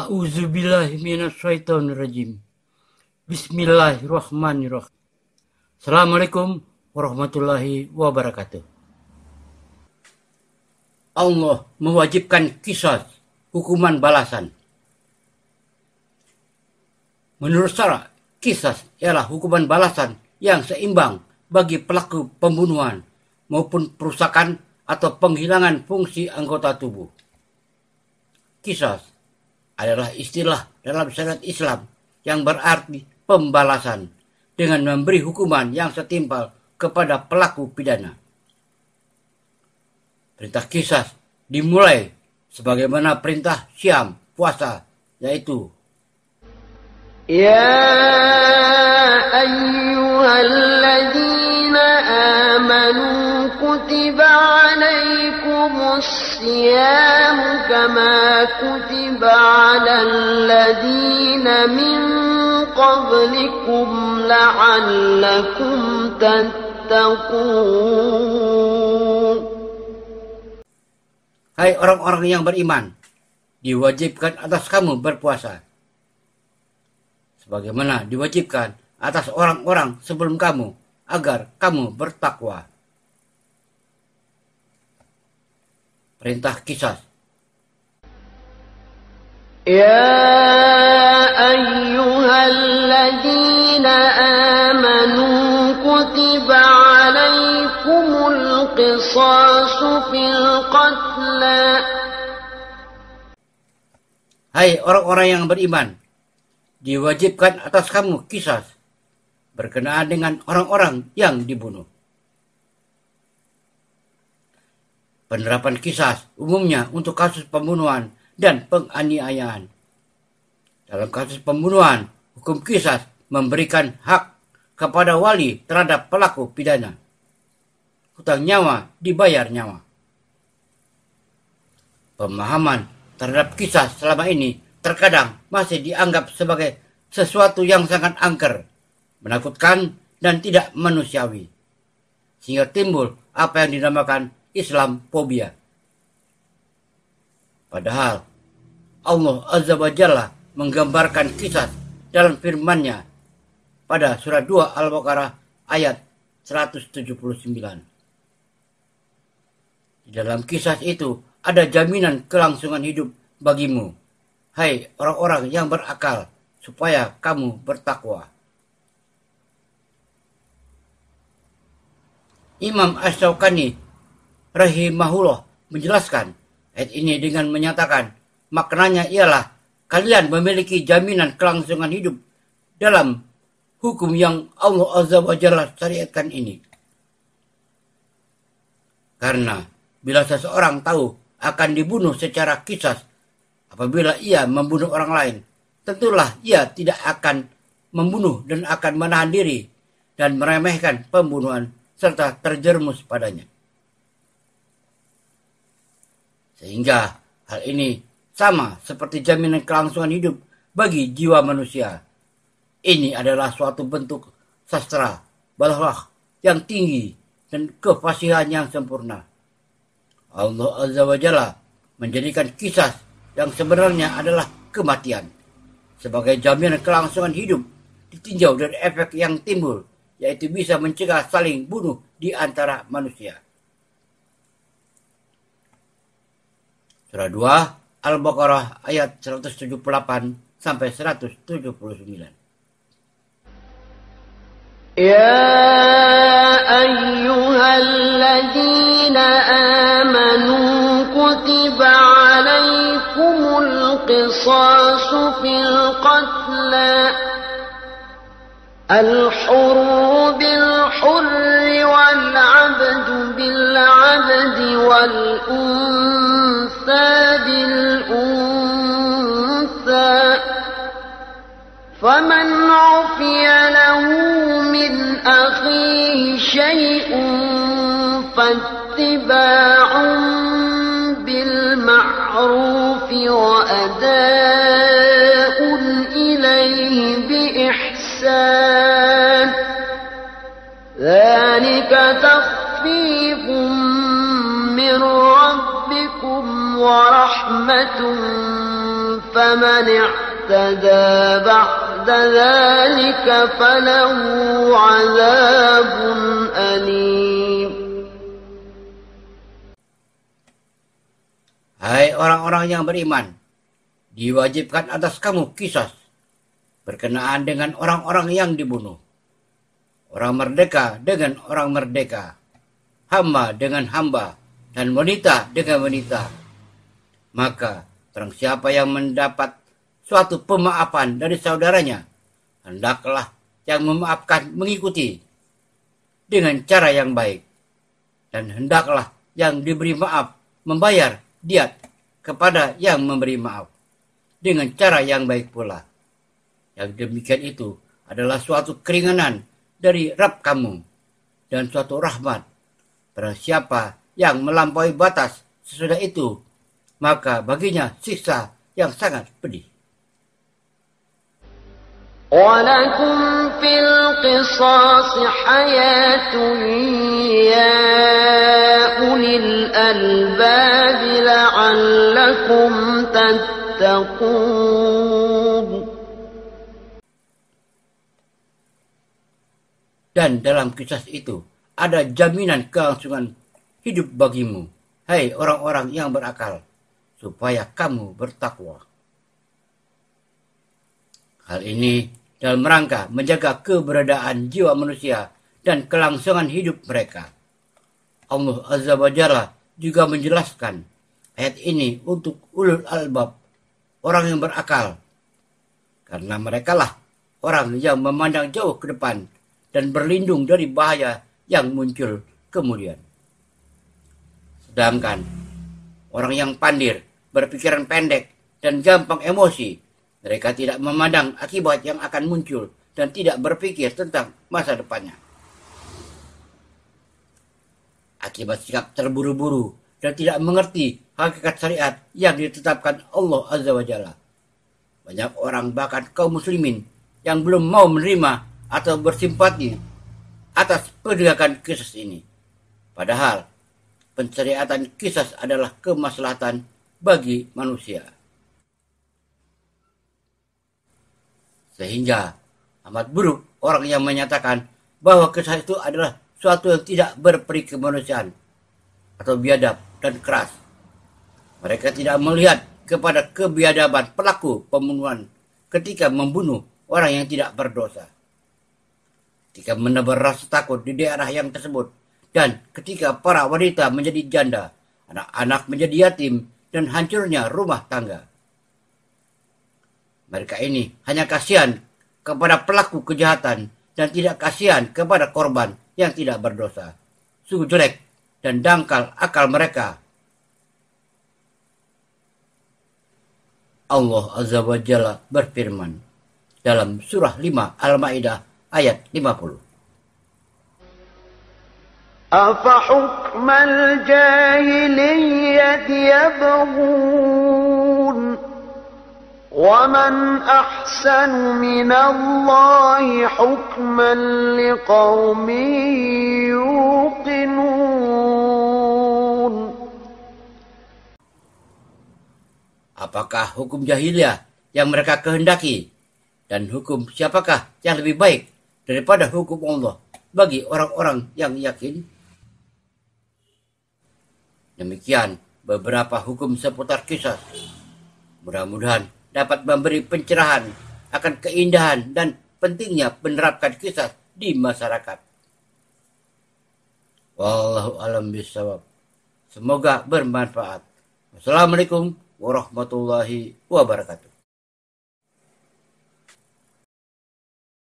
A'udzubillahi minasyaitonirrajim. Bismillahirrahmanirrahim. Assalamualaikum warahmatullahi wabarakatuh. Allah mewajibkan qisas, hukuman balasan. Menurut syara, qisas ialah hukuman balasan yang seimbang bagi pelaku pembunuhan maupun perusakan atau penghilangan fungsi anggota tubuh. Qisas adalah istilah dalam syariat Islam yang berarti pembalasan dengan memberi hukuman yang setimpal kepada pelaku pidana. Perintah qisas dimulai sebagaimana perintah syam puasa, yaitu Ya ayyuhalladzina amanu kutiba alaikumus siyamu kama kutiba alal ladzina min qablikum la'allakum tattaqun. Hai orang-orang yang beriman, diwajibkan atas kamu berpuasa sebagaimana diwajibkan atas orang-orang sebelum kamu agar kamu bertakwa. Perintah qisas. Ya ayyuhalladzina amanu kutiba alaikumul qisasu fil qatla. Hai orang-orang yang beriman, diwajibkan atas kamu qisas berkenaan dengan orang-orang yang dibunuh. Penerapan qisas umumnya untuk kasus pembunuhan dan penganiayaan. Dalam kasus pembunuhan, hukum qisas memberikan hak kepada wali terhadap pelaku pidana. Hutang nyawa dibayar nyawa. Pemahaman terhadap qisas selama ini terkadang masih dianggap sebagai sesuatu yang sangat angker, menakutkan, dan tidak manusiawi. Sehingga timbul apa yang dinamakan Islamfobia. Padahal Allah Azza wa Jalla menggambarkan qisas dalam firman-Nya pada surah 2 Al-Baqarah ayat 179. Di dalam qisas itu ada jaminan kelangsungan hidup bagimu, hai orang-orang yang berakal, supaya kamu bertakwa. Imam Asy-Syaukani rahimahullah menjelaskan ayat ini dengan menyatakan maknanya ialah kalian memiliki jaminan kelangsungan hidup dalam hukum yang Allah Azza wa Jalla syariatkan ini. Karena bila seseorang tahu akan dibunuh secara qisas apabila ia membunuh orang lain, tentulah ia tidak akan membunuh dan akan menahan diri dan meremehkan pembunuhan serta terjerumus padanya. Sehingga hal ini sama seperti jaminan kelangsungan hidup bagi jiwa manusia. Ini adalah suatu bentuk sastra balaghah yang tinggi dan kefasihan yang sempurna. Allah Azza wa Jalla menjadikan qisas yang sebenarnya adalah kematian sebagai jaminan kelangsungan hidup ditinjau dari efek yang timbul, yaitu bisa mencegah saling bunuh di antara manusia. Surah 2 Al-Baqarah ayat 178 sampai 179. Ya ayyuhalladzina amanu kutiba alaikumul qisasu fil qatla al-hurru bil hurri wal 'abdu bil 'abdi wal unsa bil unsa faman 'ufiya lahu min akhihi syai'un fattiba'un bil ma'ruf wa ada'un ilayhi bi ihsan dzalika takhfifun min rabbikum wa rahmatun فمن فمن اعتدى بعد ذلك فله عذاب أليم. Hai orang-orang yang beriman, diwajibkan atas kamu qisas berkenaan dengan orang-orang yang dibunuh, orang merdeka dengan orang merdeka, hamba dengan hamba, dan wanita dengan wanita. Maka barang siapa yang mendapat suatu pemaafan dari saudaranya, hendaklah yang memaafkan mengikuti dengan cara yang baik, dan hendaklah yang diberi maaf membayar diat kepada yang memberi maaf dengan cara yang baik pula. Yang demikian itu adalah suatu keringanan dari Rabb kamu dan suatu rahmat. Barang siapa yang melampaui batas sesudah itu, maka baginya siksa yang sangat pedih. ولكم في القصاص حياة يا أولي الألباب لعلكم تتقون. Dan dalam kisah itu ada jaminan kelangsungan hidup bagimu, hai orang-orang yang berakal, supaya kamu bertakwa. Hal ini dalam rangka menjaga keberadaan jiwa manusia dan kelangsungan hidup mereka. Allah Azza wa Jalla juga menjelaskan ayat ini untuk ulul albab, orang yang berakal, karena merekalah orang yang memandang jauh ke depan dan berlindung dari bahaya yang muncul kemudian. Sedangkan orang yang pandir, berpikiran pendek, dan gampang emosi, mereka tidak memandang akibat yang akan muncul dan tidak berpikir tentang masa depannya. Akibat sikap terburu-buru dan tidak mengerti hakikat syariat yang ditetapkan Allah Azza wa Jalla, banyak orang bahkan kaum muslimin yang belum mau menerima atau bersimpati atas penegakan qisas ini. Padahal pensyariatan qisas adalah kemaslahatan bagi manusia. Sehingga amat buruk orang yang menyatakan bahwa kisah itu adalah suatu yang tidak berperi kemanusiaan atau biadab dan keras. Mereka tidak melihat kepada kebiadaban pelaku pembunuhan ketika membunuh orang yang tidak berdosa, ketika menebar rasa takut di daerah yang tersebut, dan ketika para wanita menjadi janda, anak-anak menjadi yatim, dan hancurnya rumah tangga. Mereka ini hanya kasihan kepada pelaku kejahatan dan tidak kasihan kepada korban yang tidak berdosa. Sungguh jelek dan dangkal akal mereka. Allah Azza wa Jalla berfirman dalam surah 5 Al-Maidah ayat 50. أفحكم الجاهلية يبغون ومن أحسن من الله حكما لقوم يوقنون. Apakah hukum jahiliyah yang mereka kehendaki, dan hukum siapakah yang lebih baik daripada hukum Allah bagi orang-orang yang yakin? Demikian beberapa hukum seputar kisah. Mudah-mudahan dapat memberi pencerahan akan keindahan dan pentingnya menerapkan kisah di masyarakat. Wallahu a'lam bishawab. Semoga bermanfaat. Wassalamualaikum warahmatullahi wabarakatuh.